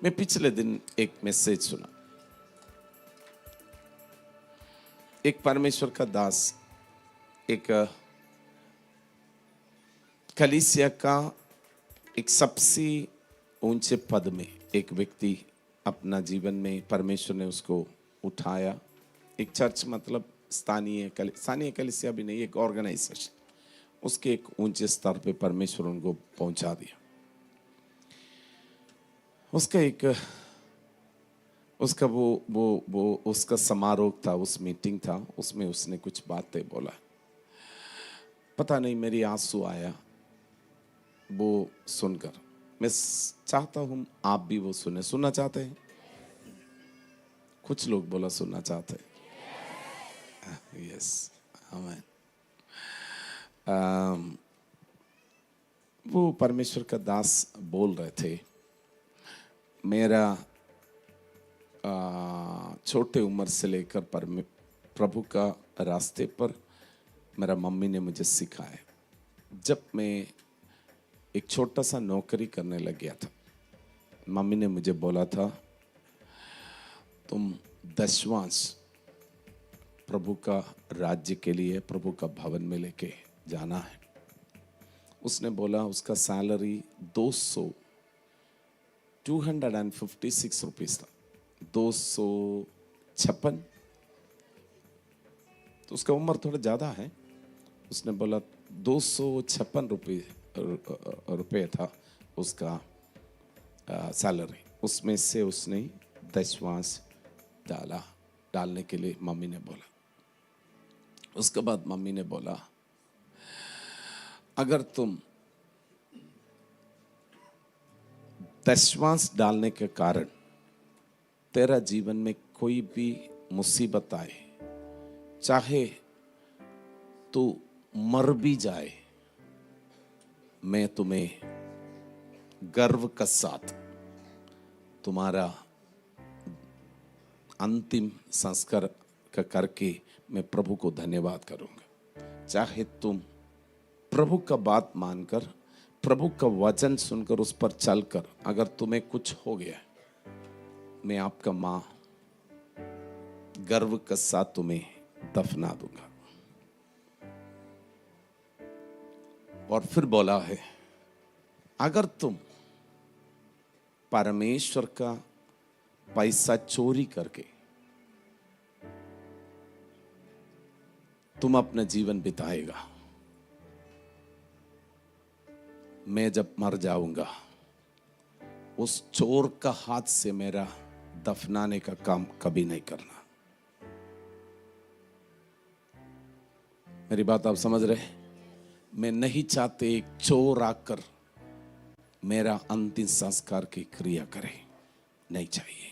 मैं पिछले दिन एक मैसेज सुना। एक परमेश्वर का दास एक कलीसिया का एक सबसे ऊंचे पद में एक व्यक्ति अपना जीवन में परमेश्वर ने उसको उठाया। एक चर्च मतलब स्थानीय कलीसिया भी नहीं, एक ऑर्गेनाइजेशन, उसके एक ऊंचे स्तर पे परमेश्वर उनको पहुंचा दिया। उसका समारोह था, उस मीटिंग था, उसमें उसने कुछ बातें बोला। पता नहीं मेरी आंसू आया वो सुनकर। मैं चाहता हूं आप भी वो सुनना चाहते हैं? कुछ लोग बोला सुनना चाहते हैं। यस, आमीन। वो परमेश्वर का दास बोल रहे थे, मेरा छोटे उम्र से लेकर प्रभु का रास्ते पर मेरा मम्मी ने मुझे सिखाया। जब मैं एक छोटा सा नौकरी करने लग गया था, मम्मी ने मुझे बोला था तुम दशवांश प्रभु का राज्य के लिए प्रभु का भवन में लेके जाना है। उसने बोला उसका सैलरी 256 रुपीज था, 256। तो उसका उम्र थोड़ा ज़्यादा है। उसने बोला 256 रुपये था उसका सैलरी। उसमें से उसने दशवांश डालने के लिए मम्मी ने बोला। उसके बाद मम्मी ने बोला अगर तुम दशवांश डालने के कारण तेरा जीवन में कोई भी मुसीबत आए, चाहे तू मर भी जाए, मैं तुम्हें गर्व के साथ तुम्हारा अंतिम संस्कार का करके मैं प्रभु को धन्यवाद करूंगा। चाहे तुम प्रभु का बात मानकर, प्रभु का वचन सुनकर, उस पर चलकर अगर तुम्हें कुछ हो गया, मैं आपका मां गर्व के साथ तुम्हें दफना दूंगा। और फिर बोला है अगर तुम परमेश्वर का पैसा चोरी करके तुम अपना जीवन बिताएगा, मैं जब मर जाऊंगा उस चोर का हाथ से मेरा दफनाने का काम कभी नहीं करना। मेरी बात आप समझ रहे? मैं नहीं चाहते एक चोर आकर मेरा अंतिम संस्कार की क्रिया करे, नहीं चाहिए।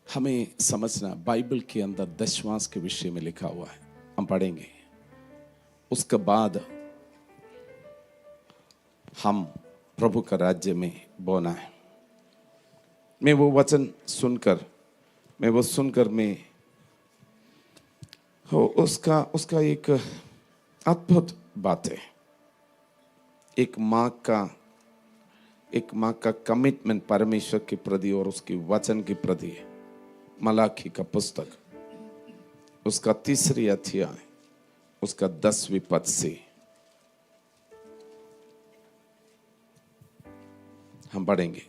हमें समझना, बाइबल के अंदर दशवांश के विषय में लिखा हुआ है, हम पढ़ेंगे। उसके बाद हम प्रभु का राज्य में बोना है। मैं वो वचन सुनकर उसका एक अद्भुत बात है। एक माँ का कमिटमेंट परमेश्वर के प्रति और उसके वचन के प्रति है। मलाकी का पुस्तक, उसका 3 अध्याय, उसका 10वें पद से हम पढ़ेंगे।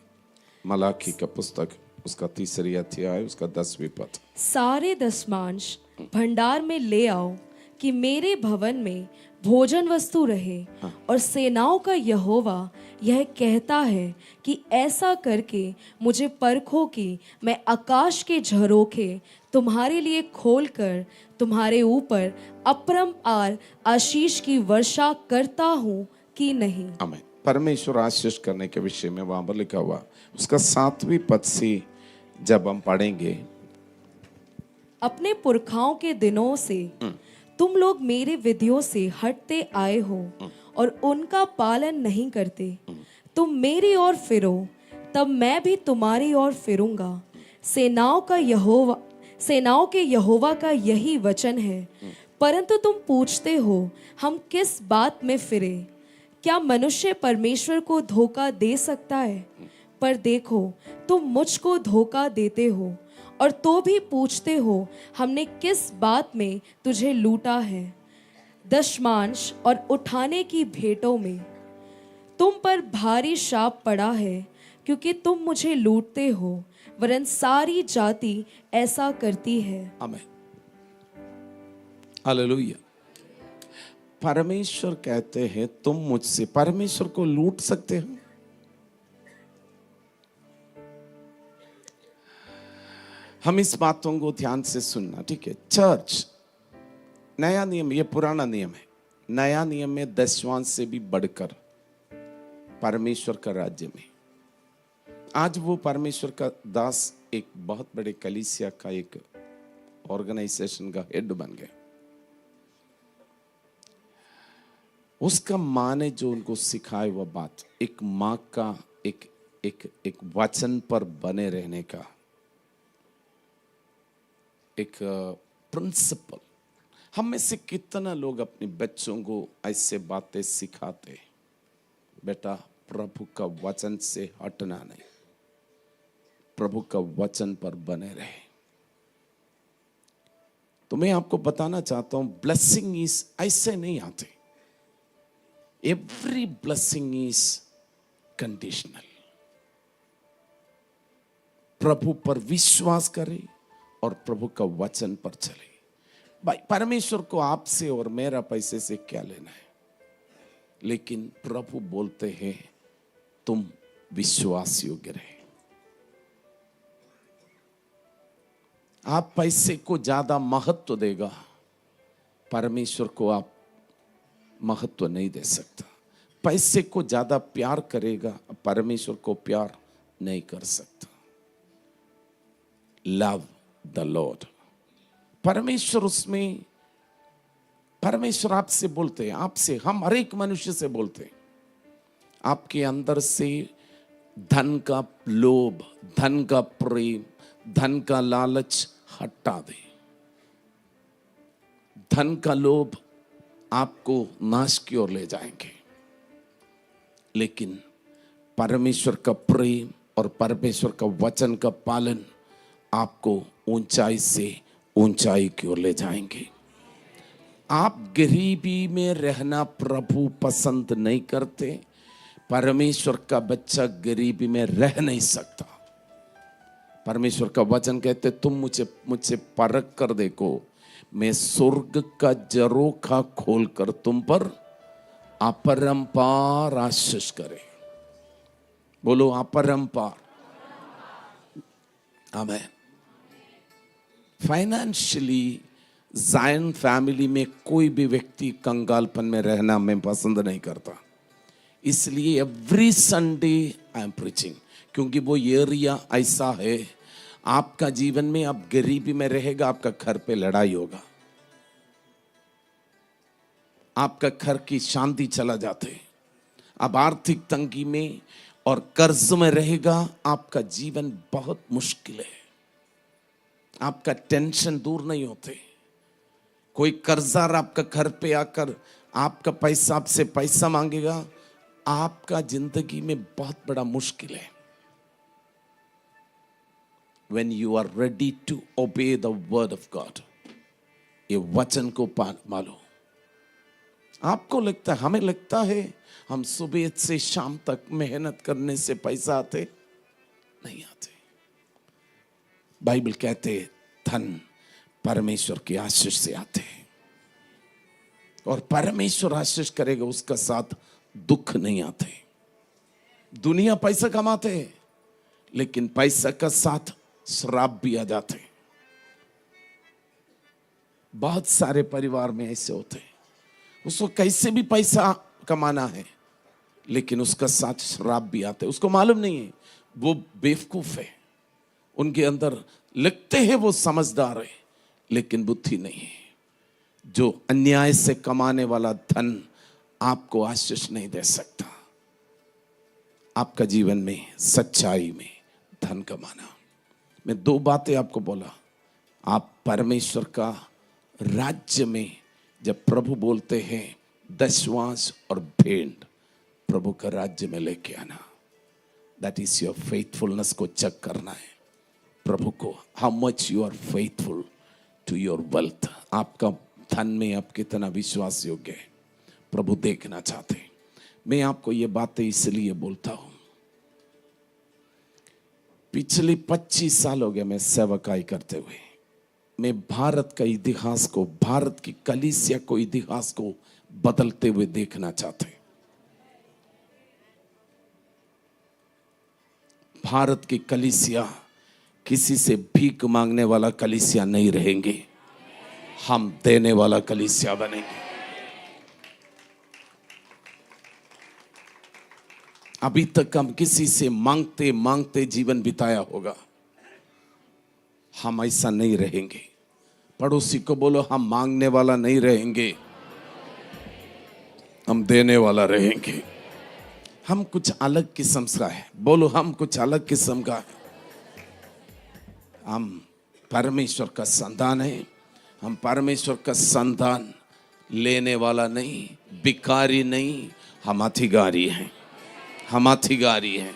मलाकी का पुस्तक, उसका 3 अध्याय, उसका 10वें पद। सारे दशमांश भंडार में ले आओ कि मेरे भवन में भोजन वस्तु रहे। हाँ। और सेनाओं का यहोवा यह कहता है कि ऐसा करके मुझे परखो कि मैं आकाश के झरोखे तुम्हारे लिए खोलकर तुम्हारे ऊपर अपरंपार आशीष की वर्षा करता हूँ कि नहीं। आमीन। परमेश्वर आशीष करने के विषय में वहां पर लिखा हुआ, उसका 7वें पद से जब हम पढ़ेंगे। अपने पुरखाओं के दिनों से तुम लोग मेरे विधियों से हटते आए हो और उनका पालन नहीं करते। तुम मेरी ओर फिरो, तब मैं भी तुम्हारी ओर फिरूंगा। सेनाओं के यहोवा का यही वचन है। परंतु तुम पूछते हो हम किस बात में फिरे? क्या मनुष्य परमेश्वर को धोखा दे सकता है? पर देखो, तुम मुझको धोखा देते हो और तो भी पूछते हो हमने किस बात में तुझे लूटा है। दशमांश और उठाने की भेंटों में तुम पर भारी शाप पड़ा है, क्योंकि तुम मुझे लूटते हो, वरन सारी जाति ऐसा करती है। आमीन, हालेलुया। परमेश्वर कहते हैं तुम मुझसे परमेश्वर को लूट सकते हो। हम इस बातों को ध्यान से सुनना, ठीक है। चर्च, नया नियम, ये पुराना नियम है। नया नियम में दशवांश से भी बढ़कर परमेश्वर का राज्य में, आज वो परमेश्वर का दास एक बहुत बड़े कलीसिया का एक ऑर्गेनाइजेशन का हेड बन गया। उसका माँ ने जो उनको सिखाए वह बात, एक माँ का एक वचन पर बने रहने का एक प्रिंसिपल। हम में से कितना लोग अपने बच्चों को ऐसे बातें सिखाते, बेटा प्रभु का वचन से हटना नहीं, प्रभु का वचन पर बने रहे। तो मैं आपको बताना चाहता हूं, ब्लेसिंग इज ऐसे नहीं आते। Every blessing is conditional. प्रभु पर विश्वास करे और प्रभु का वचन पर चले। भाई, परमेश्वर को आपसे और मेरा पैसे से क्या लेना है, लेकिन प्रभु बोलते हैं तुम विश्वास योग्य रहे। आप पैसे को ज्यादा महत्व देगा, परमेश्वर को आप महत्व नहीं दे सकता। पैसे को ज्यादा प्यार करेगा, परमेश्वर को प्यार नहीं कर सकता। लव द लॉर्ड, परमेश्वर उसमें, परमेश्वर आपसे बोलते हैं, आपसे, हम हर एक मनुष्य से बोलते हैं, आपके अंदर से धन का लोभ, धन का प्रेम, धन का लालच हटा दे। धन का लोभ आपको नाश की ओर ले जाएंगे, लेकिन परमेश्वर का प्रेम और परमेश्वर का वचन का पालन आपको ऊंचाई से ऊंचाई की ओर ले जाएंगे। आप गरीबी में रहना प्रभु पसंद नहीं करते। परमेश्वर का बच्चा गरीबी में रह नहीं सकता। परमेश्वर का वचन कहते तुम मुझसे परख कर देखो, मैं स्वर्ग का झरोखा खोलकर तुम पर अपरंपार आशीष करे। बोलो अपरंपार। आमीन। फाइनेंशियली जायन फैमिली में कोई भी व्यक्ति कंगालपन में रहना मैं पसंद नहीं करता। इसलिए every Sunday I am preaching, क्योंकि वो एरिया ऐसा है, आपका जीवन में आप गरीबी में रहेगा, आपका घर पे लड़ाई होगा, आपका घर की शांति चला जाते। अब आर्थिक तंगी में और कर्ज में रहेगा, आपका जीवन बहुत मुश्किल है। आपका टेंशन दूर नहीं होते। कोई कर्जदार आपका घर पे आकर आपका पैसा, आपसे पैसा मांगेगा, आपका जिंदगी में बहुत बड़ा मुश्किल है। When you are ready to obey the word of God, ये वचन को मानो। आपको लगता है, हमें लगता है हम सुबह से शाम तक मेहनत करने से पैसा आते नहीं आते। बाइबल कहते धन परमेश्वर की आशीष से आते हैं, और परमेश्वर आशीष करेगा, उसका साथ दुख नहीं आते। दुनिया पैसा कमाते हैं, लेकिन पैसा का साथ श्राप भी आ जाते हैं। बहुत सारे परिवार में ऐसे होते हैं, उसको कैसे भी पैसा कमाना है, लेकिन उसका साथ श्राप भी आते हैं। उसको मालूम नहीं है, वो बेवकूफ है। उनके अंदर लगते हैं वो समझदार है, लेकिन बुद्धि नहीं है। जो अन्याय से कमाने वाला धन आपको आशीष नहीं दे सकता। आपका जीवन में सच्चाई में धन कमाना। मैं दो बातें आपको बोला। आप परमेश्वर का राज्य में जब प्रभु बोलते हैं दशवांश और भेंट, प्रभु का राज्य में लेके आना। दैट इज योर फेथफुलनेस को चेक करना है प्रभु को, how much you are faithful to your wealth. आपका धन में आप कितना विश्वास योग्य है, प्रभु देखना चाहते हैं। मैं आपको ये बातें इसलिए बोलता हूं, पिछले 25 साल हो गए मैं सेवकाई करते हुए। मैं भारत का इतिहास को, भारत की कलीसिया को, इतिहास को बदलते हुए देखना चाहते हैं। भारत की कलीसिया किसी से भीख मांगने वाला कलीसिया नहीं रहेंगे, हम देने वाला कलीसिया बनेंगे। अभी तक हम किसी से मांगते मांगते जीवन बिताया होगा, हम ऐसा नहीं रहेंगे। पड़ोसी को बोलो, हम मांगने वाला नहीं रहेंगे, हम देने वाला रहेंगे। हम कुछ अलग किस्म का है, बोलो हम कुछ अलग किस्म का है। हम परमेश्वर का संतान है, हम परमेश्वर का संतान लेने वाला नहीं, भिखारी नहीं, हम अधिकारी हैं, हम अधिकारी हैं।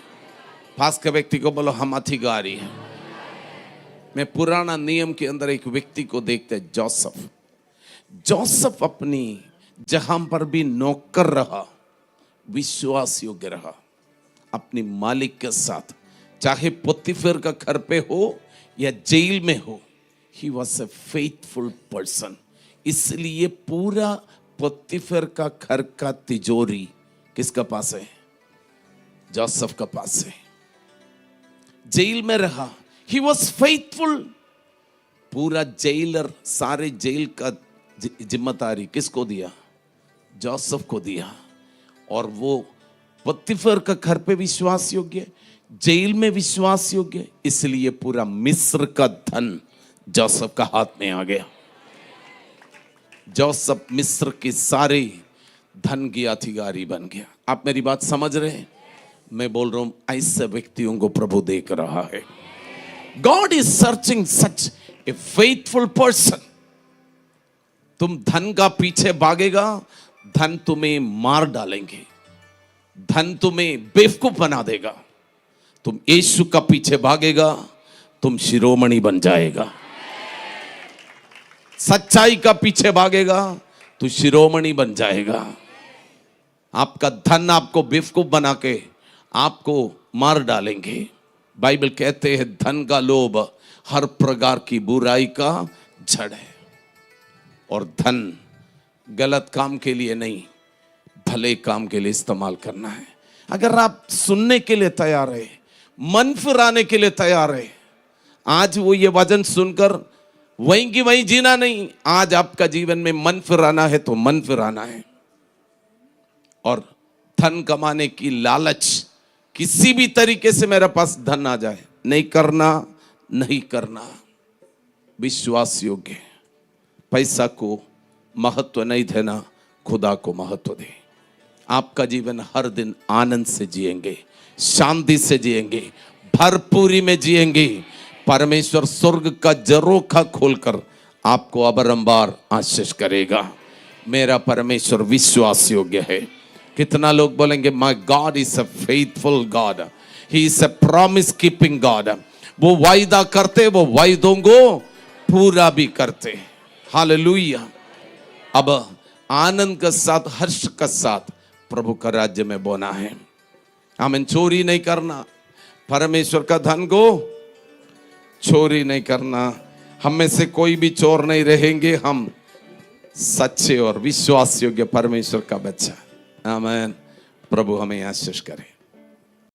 पास के व्यक्ति को बोलो हम अधिकारी हैं। मैं पुराना नियम के अंदर एक व्यक्ति को देखते, जोसेफ। जोसेफ अपनी जहां पर भी नौकर रहा, विश्वास योग्य रहा अपनी मालिक के साथ, चाहे पोतीफेर का घर पे हो या जेल में हो। He was a faithful person. इसलिए पूरा पोतीफेर का घर का तिजोरी किसका पास है? जोसेफ का पास है। जेल में रहा, ही वॉज फेथफुल। पूरा जेलर, सारे जेल का जिम्मेदारी किसको दिया? जोसेफ को दिया। और वो पोतीफेर का घर पे विश्वास योग्य, जेल में विश्वास योग्य, इसलिए पूरा मिस्र का धन जोसेफ का हाथ में आ गया। जोसेफ मिस्र के सारे धन की अधिकारी बन गया। आप मेरी बात समझ रहे हैं? मैं बोल रहा हूं, ऐसे व्यक्तियों को प्रभु देख रहा है। God is searching such A faithful person. तुम धन का पीछे भागेगा, धन तुम्हें मार डालेंगे, धन तुम्हें बेवकूफ बना देगा। तुम यीशु का पीछे भागेगा, तुम शिरोमणि बन जाएगा। सच्चाई का पीछे भागेगा, तू शिरोमणि बन जाएगा। आपका धन आपको बेवकूफ बना के आपको मार डालेंगे। बाइबल कहते हैं धन का लोभ हर प्रकार की बुराई का जड़ है। और धन गलत काम के लिए नहीं, भले काम के लिए इस्तेमाल करना है। अगर आप सुनने के लिए तैयार है, मन फिराने के लिए तैयार है, आज वो ये वचन सुनकर वहीं की वहीं जीना नहीं, आज आपका जीवन में मन फिराना है तो मन फिराना है। और धन कमाने की लालच, किसी भी तरीके से मेरे पास धन आ जाए, नहीं करना, नहीं करना। विश्वास योग्य, पैसा को महत्व नहीं देना, खुदा को महत्व दे। आपका जीवन हर दिन आनंद से जिएंगे, शांति से जिएंगे, भरपूरी में जिएंगे। परमेश्वर स्वर्ग का झरोखा खोलकर आपको अबरंबार आशीष करेगा। मेरा परमेश्वर विश्वास योग्य है। कितना लोग बोलेंगे my God is a faithful God, he is a promise keeping God. वो वायदा करते, वो वायदों को पूरा भी करते। हालेलुया। अब आनंद के साथ, हर्ष के साथ प्रभु का राज्य में बोना है। हमें चोरी नहीं करना, परमेश्वर का धन को चोरी नहीं करना। हम में से कोई भी चोर नहीं रहेंगे, हम सच्चे और विश्वास योग्य परमेश्वर का बच्चा। आमीन। प्रभु हमें आशीष करे।